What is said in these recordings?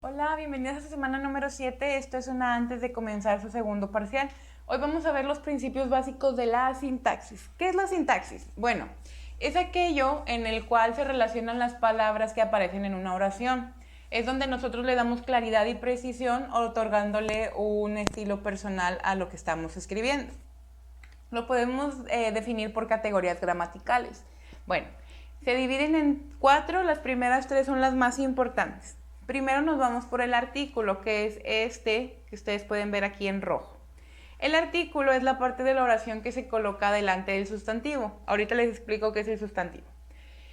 Hola, bienvenidos a esta semana número 7. Esto es una antes de comenzar su segundo parcial. Hoy vamos a ver los principios básicos de la sintaxis. ¿Qué es la sintaxis? Bueno, es aquello en el cual se relacionan las palabras que aparecen en una oración. Es donde nosotros le damos claridad y precisión, otorgándole un estilo personal a lo que estamos escribiendo. Lo podemos definir por categorías gramaticales. Bueno, se dividen en 4, las primeras 3 son las más importantes. Primero nos vamos por el artículo, que es este que ustedes pueden ver aquí en rojo. El artículo es la parte de la oración que se coloca delante del sustantivo. Ahorita les explico qué es el sustantivo.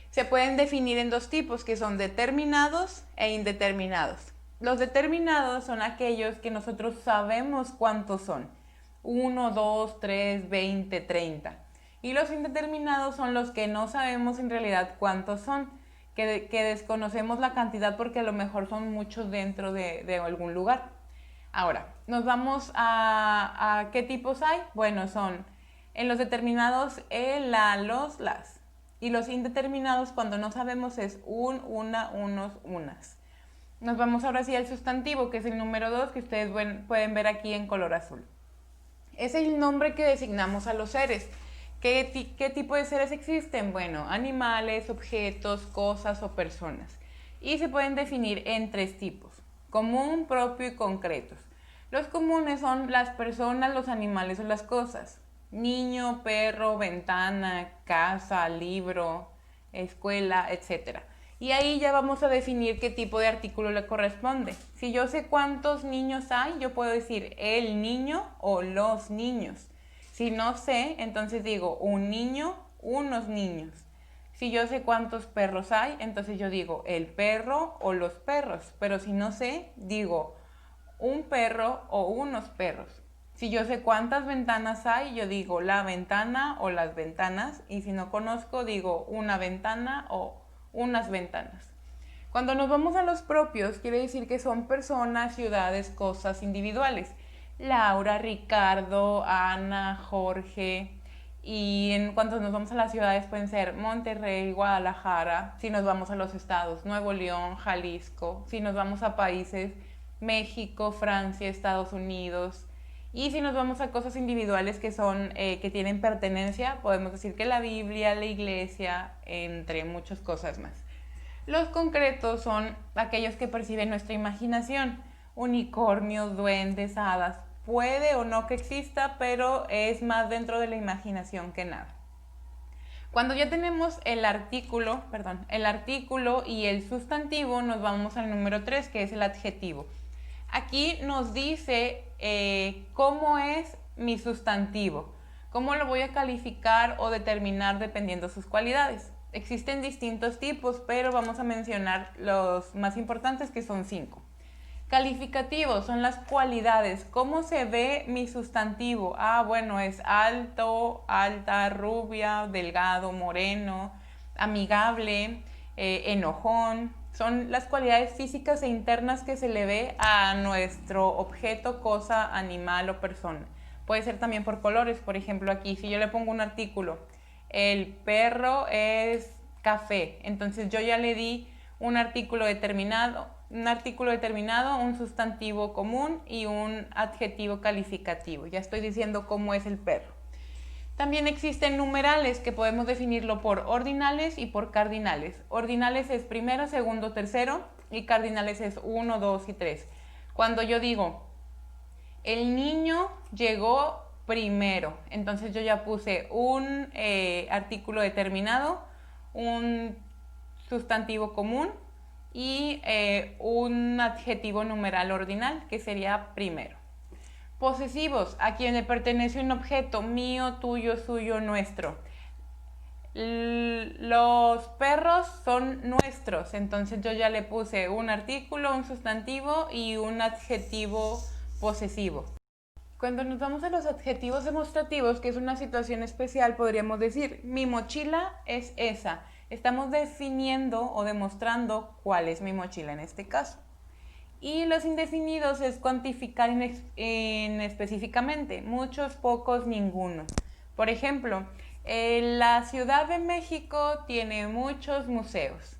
Se pueden definir en dos tipos, que son determinados e indeterminados. Los determinados son aquellos que nosotros sabemos cuántos son. 1, 2, 3, 20, 30. Y los indeterminados son los que no sabemos en realidad cuántos son, que desconocemos la cantidad porque a lo mejor son muchos dentro de algún lugar. Ahora, nos vamos a qué tipos hay. Bueno, son en los determinados el, la, los, las. Y los indeterminados, cuando no sabemos, es un, una, unos, unas. Nos vamos ahora sí al sustantivo, que es el número 2, que ustedes pueden ver aquí en color azul. Es el nombre que designamos a los seres. ¿Qué tipo de seres existen? Bueno, animales, objetos, cosas o personas. Y se pueden definir en 3 tipos: común, propio y concretos. Los comunes son las personas, los animales o las cosas. Niño, perro, ventana, casa, libro, escuela, etc. Y ahí ya vamos a definir qué tipo de artículo le corresponde. Si yo sé cuántos niños hay, yo puedo decir el niño o los niños. Si no sé, entonces digo un niño, unos niños. Si yo sé cuántos perros hay, entonces yo digo el perro o los perros. Pero si no sé, digo un perro o unos perros. Si yo sé cuántas ventanas hay, yo digo la ventana o las ventanas. Y si no conozco, digo una ventana o unas ventanas. Cuando nos vamos a los propios, quiere decir que son personas, ciudades, cosas individuales. Laura, Ricardo, Ana, Jorge. Y en cuanto nos vamos a las ciudades pueden ser Monterrey, Guadalajara. Si nos vamos a los estados, Nuevo León, Jalisco. Si nos vamos a países, México, Francia, Estados Unidos. Y si nos vamos a cosas individuales que son que tienen pertenencia, podemos decir que la Biblia, la iglesia, entre muchas cosas más. Los concretos son aquellos que percibe nuestra imaginación: unicornios, duendes, hadas. Puede o no que exista, pero es más dentro de la imaginación que nada. Cuando ya tenemos el artículo y el sustantivo, nos vamos al número 3, que es el adjetivo. Aquí nos dice cómo es mi sustantivo, cómo lo voy a calificar o determinar dependiendo de sus cualidades. Existen distintos tipos, pero vamos a mencionar los más importantes, que son 5. Calificativos son las cualidades. ¿Cómo se ve mi sustantivo? Bueno, es alto, alta, rubia, delgado, moreno, amigable, enojón. Son las cualidades físicas e internas que se le ve a nuestro objeto, cosa, animal o persona. Puede ser también por colores. Por ejemplo, aquí si yo le pongo un artículo, el perro es café, entonces yo ya le di un artículo determinado, un sustantivo común y un adjetivo calificativo. Ya estoy diciendo cómo es el perro. También existen numerales, que podemos definirlo por ordinales y por cardinales. Ordinales es primero, segundo, tercero, y cardinales es 1, 2 y 3. Cuando yo digo el niño llegó primero, entonces yo ya puse un artículo determinado, un sustantivo común y un adjetivo numeral ordinal, que sería primero. Posesivos: a quien le pertenece un objeto: mío, tuyo, suyo, nuestro. Los perros son nuestros, entonces yo ya le puse un artículo, un sustantivo y un adjetivo posesivo. Cuando nos vamos a los adjetivos demostrativos, que es una situación especial, podríamos decir mi mochila es esa. Estamos definiendo o demostrando cuál es mi mochila en este caso. Y los indefinidos es cuantificar específicamente: muchos, pocos, ninguno. Por ejemplo, la Ciudad de México tiene muchos museos.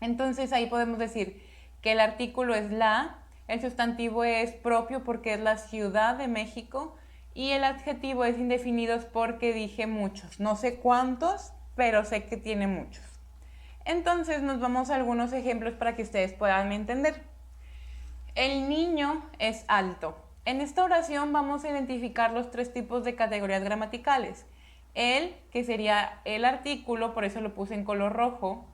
Entonces ahí podemos decir que el artículo es la, el sustantivo es propio porque es la Ciudad de México y el adjetivo es indefinidos porque dije muchos. No sé cuántos, pero sé que tiene muchos. Entonces nos vamos a algunos ejemplos para que ustedes puedan entender. El niño es alto. En esta oración vamos a identificar los tres tipos de categorías gramaticales. El, que sería el artículo, por eso lo puse en color rojo.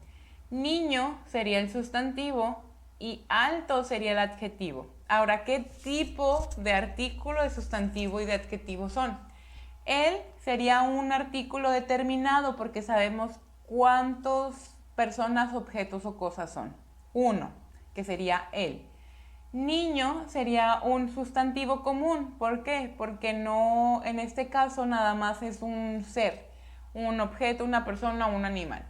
Niño sería el sustantivo y alto sería el adjetivo. Ahora, ¿qué tipo de artículo, de sustantivo y de adjetivo son? El sería un artículo determinado porque sabemos cuántas personas, objetos o cosas son. Uno, que sería el. Niño sería un sustantivo común. ¿Por qué? Porque no, en este caso nada más es un ser, un objeto, una persona o un animal.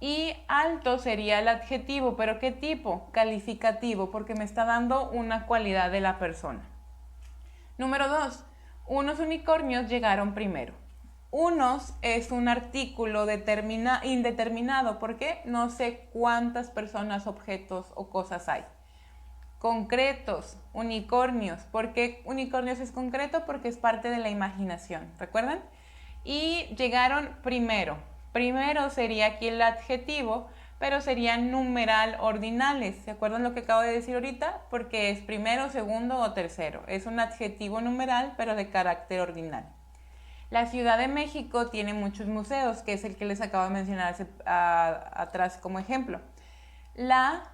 Y alto sería el adjetivo, pero ¿qué tipo? Calificativo, porque me está dando una cualidad de la persona. Número 2. Unos unicornios llegaron primero. Unos es un artículo indeterminado, porque no sé cuántas personas, objetos o cosas hay. Concretos, unicornios. ¿Por qué unicornios es concreto? Porque es parte de la imaginación, ¿recuerdan? Y llegaron primero. Primero sería aquí el adjetivo, pero serían numeral ordinales. ¿Se acuerdan lo que acabo de decir ahorita? Porque es primero, segundo o tercero. Es un adjetivo numeral, pero de carácter ordinal. La Ciudad de México tiene muchos museos, que es el que les acabo de mencionar atrás como ejemplo. La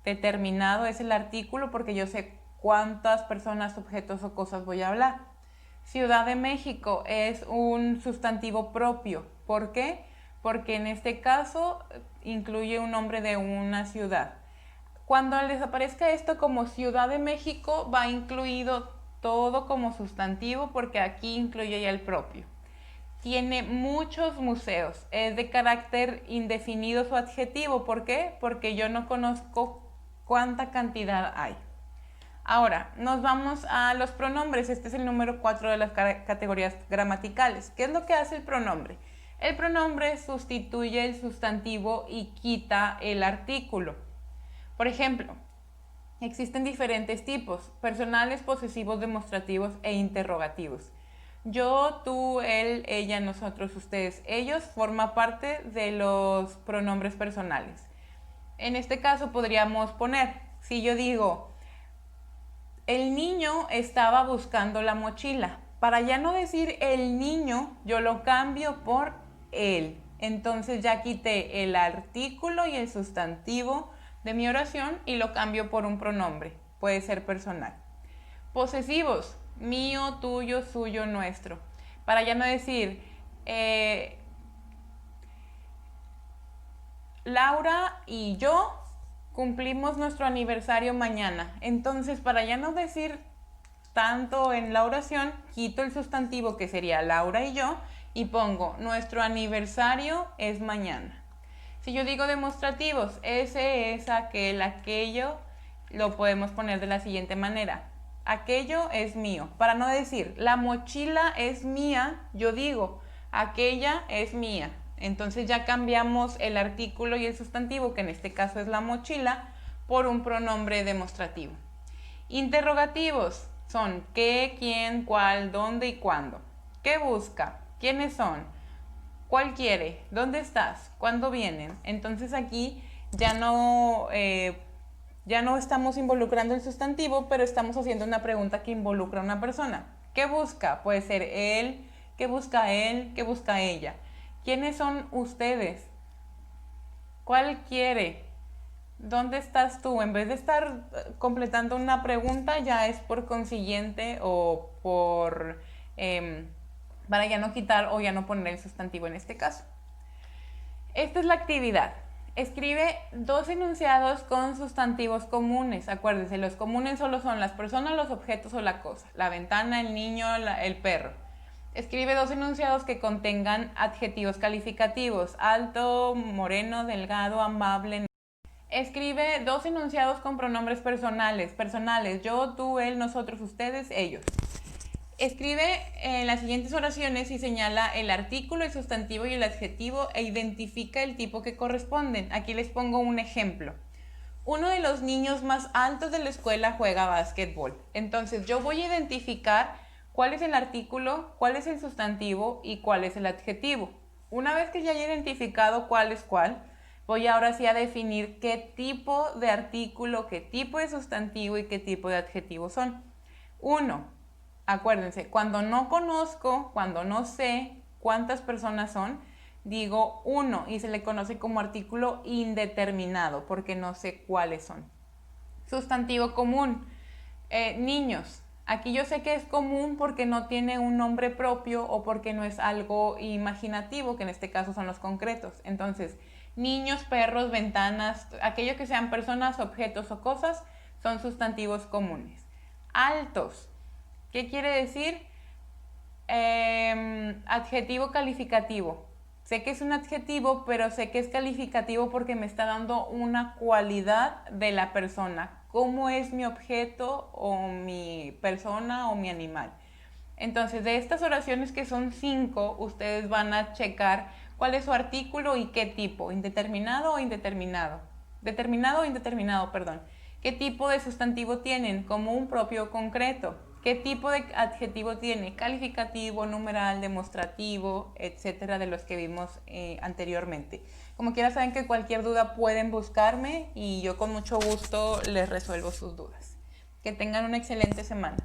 determinado es el artículo porque yo sé cuántas personas, objetos o cosas voy a hablar. Ciudad de México es un sustantivo propio. ¿Por qué? Porque en este caso incluye un nombre de una ciudad. Cuando les aparezca esto como Ciudad de México, va incluido todo como sustantivo porque aquí incluye ya el propio. Tiene muchos museos, es de carácter indefinido su adjetivo. ¿Por qué? Porque yo no conozco cuánta cantidad hay. Ahora, nos vamos a los pronombres. Este es el número 4 de las categorías gramaticales. ¿Qué es lo que hace el pronombre? El pronombre sustituye el sustantivo y quita el artículo. Por ejemplo, existen diferentes tipos: personales, posesivos, demostrativos e interrogativos. Yo, tú, él, ella, nosotros, ustedes, ellos forma parte de los pronombres personales. En este caso podríamos poner, si yo digo, el niño estaba buscando la mochila. Para ya no decir el niño, yo lo cambio por él. Entonces ya quité el artículo y el sustantivo de mi oración y lo cambio por un pronombre. Puede ser personal. Posesivos: mío, tuyo, suyo, nuestro. Para ya no decir Laura y yo cumplimos nuestro aniversario mañana. Entonces, para ya no decir tanto en la oración, quito el sustantivo que sería Laura y yo y pongo nuestro aniversario es mañana. Si yo digo demostrativos, ese, es, aquel, aquello, lo podemos poner de la siguiente manera. Aquello es mío. Para no decir la mochila es mía, yo digo aquella es mía. Entonces ya cambiamos el artículo y el sustantivo, que en este caso es la mochila, por un pronombre demostrativo. Interrogativos son qué, quién, cuál, dónde y cuándo. ¿Qué busca? ¿Quiénes son? ¿Cuál quiere? ¿Dónde estás? ¿Cuándo vienen? Entonces aquí ya no estamos involucrando el sustantivo, pero estamos haciendo una pregunta que involucra a una persona. ¿Qué busca? Puede ser él, ¿qué busca él? ¿Qué busca ella? ¿Quiénes son ustedes? ¿Cuál quiere? ¿Dónde estás tú? En vez de estar completando una pregunta, ya es por consiguiente o por para ya no quitar o ya no poner el sustantivo en este caso. Esta es la actividad. Escribe 2 enunciados con sustantivos comunes. Acuérdense, los comunes solo son las personas, los objetos o la cosa. La ventana, el niño, el perro. Escribe 2 enunciados que contengan adjetivos calificativos: alto, moreno, delgado, amable. Escribe 2 enunciados con pronombres personales. Yo, tú, él, nosotros, ustedes, ellos. Escribe en las siguientes oraciones y señala el artículo, el sustantivo y el adjetivo e identifica el tipo que corresponden. Aquí les pongo un ejemplo. uno de los niños más altos de la escuela juega básquetbol. Entonces yo voy a identificar cuál es el artículo, cuál es el sustantivo y cuál es el adjetivo. Una vez que ya haya identificado cuál es cuál, voy ahora sí a definir qué tipo de artículo, qué tipo de sustantivo y qué tipo de adjetivo son. Uno, acuérdense, cuando no conozco, cuando no sé cuántas personas son, digo uno y se le conoce como artículo indeterminado porque no sé cuáles son. Sustantivo común, niños. Aquí yo sé que es común porque no tiene un nombre propio o porque no es algo imaginativo, que en este caso son los concretos. Entonces, niños, perros, ventanas, aquello que sean personas, objetos o cosas, son sustantivos comunes. Altos. ¿Qué quiere decir? Adjetivo calificativo. Sé que es un adjetivo, pero sé que es calificativo porque me está dando una cualidad de la persona. ¿Cómo es mi objeto o mi persona o mi animal? Entonces, de estas oraciones que son 5, ustedes van a checar cuál es su artículo y qué tipo, indeterminado o indeterminado. Determinado o indeterminado, perdón. ¿Qué tipo de sustantivo tienen? Como un propio concreto. ¿Qué tipo de adjetivo tiene? Calificativo, numeral, demostrativo, etcétera, de los que vimos anteriormente. Como quiera, saben que cualquier duda pueden buscarme y yo con mucho gusto les resuelvo sus dudas. Que tengan una excelente semana.